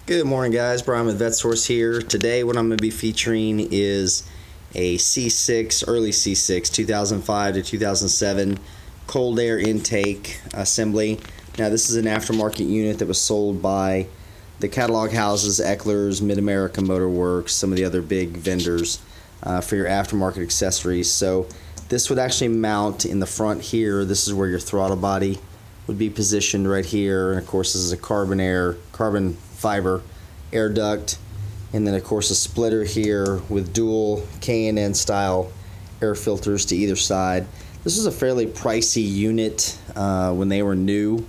Good morning, guys. Brian with VetteSource here. Today what I'm going to be featuring is a C6, early C6, 2005 to 2007 cold air intake assembly. Now this is an aftermarket unit that was sold by the catalog houses, Eckler's, Mid-America Motor Works, some of the other big vendors for your aftermarket accessories. So this would actually mount in the front here. This is where your throttle body would be positioned right here, and of course this is a carbon fiber air duct, and then of course a splitter here with dual K&N style air filters to either side. This is a fairly pricey unit when they were new.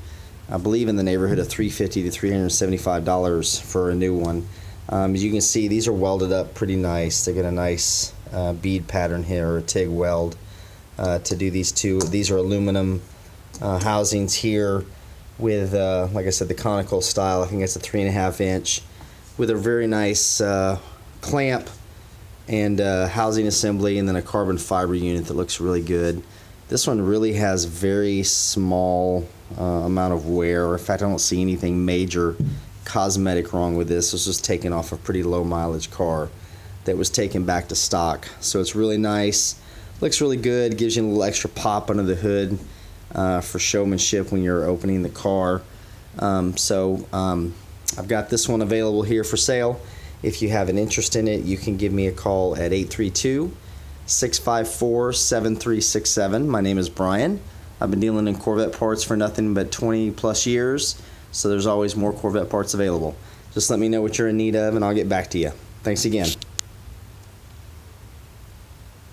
I believe in the neighborhood of $350 to $375 for a new one. As you can see, these are welded up pretty nice. They get a nice bead pattern here, or a TIG weld to do these two. These are aluminum housings here with, like I said, the conical style. I think it's a 3.5 inch with a very nice clamp and housing assembly, and then a carbon fiber unit that looks really good. This one really has very small amount of wear. In fact, I don't see anything major cosmetic wrong with this. This was taken off a pretty low mileage car that was taken back to stock. So it's really nice, looks really good, gives you a little extra pop under the hood for showmanship when you're opening the car. I've got this one available here for sale. If you have an interest in it, you can give me a call at 832-654-7367. My name is Brian. I've been dealing in Corvette parts for nothing but 20 plus years, so there's always more Corvette parts available. Just let me know what you're in need of and I'll get back to you. Thanks again.